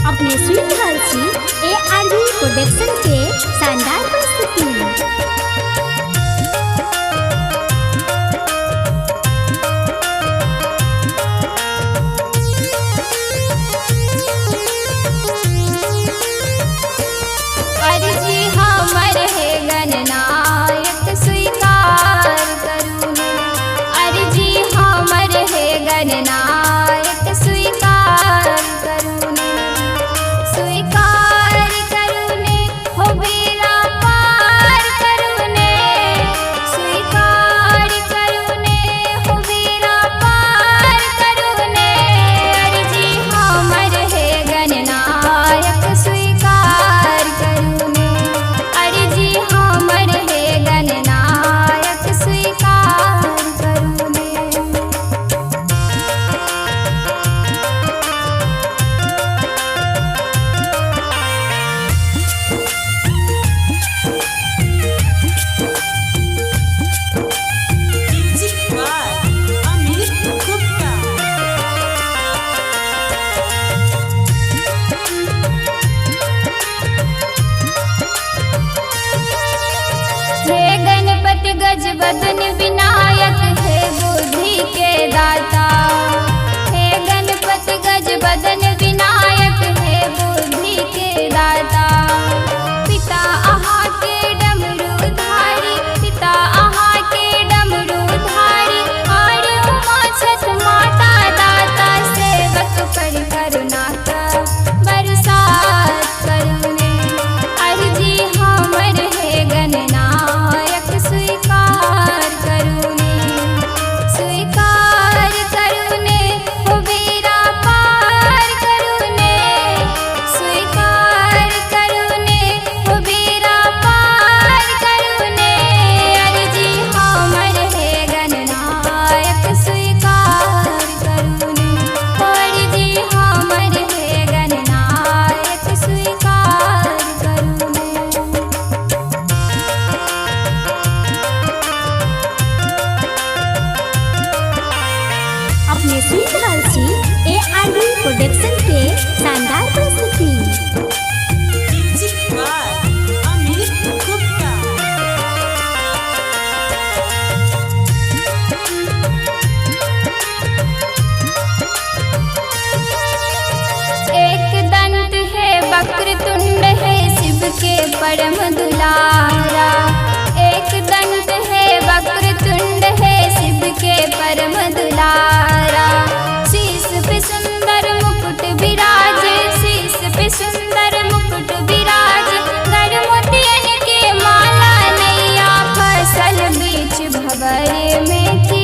अपने सुन रहल छी ARV प्रोडक्शन के शानदार प्रस्तुति। अर्जी हमर है गणनायक स्वीकार करू ने, अर्जी हमर है गणनायक स्वीकार करू ने, स्वीकार करू ने हो बेड़ा पार करू ने, स्वीकार करू ने हो बेड़ा पार करू ने, अर्जी हमर है गणनायक स्वीकार करू ने, अर्जी हमर है गणनायक स्वीकार करू ने। Music by Amit Gupta. हे गणपति गज बदन विनायक है बुद्धि के दाता, हे गणपति गज बदन विनायक है बुद्धि के दाता, पिता अहाँ के डमरू धारी, पिता अहाँ के डमरू धारी, और उमा छठ माता दाता, सेवक पर करुणा का बरसात करू ने, अर्जी हमर है गणनायक स्वीकार करू ने, स्वीकार करू ने हो बेड़ा पार करू ने, स्वीकार करू ने हो बेड़ा पार करू ने, अर्जी हमर है गणनायक स्वीकार करू ने, अर्जी हमर है गणनायक स्वीकार करू ने। अपने सुन रहल छी ARV प्रोडक्शन के शानदार प्रस्तुति। Music by Amit Gupta. एक दंत है वक्रतुंड है शिव के परम दुलारा, एक दंत है वक्रतुंड है शिव के परम दुलारा, शीश पे सुंदर मुकुट विराज, शीश पे सुंदर मुकुट विराज, गढ़ मोतियन के माला नैया फसल बीच भंवर में की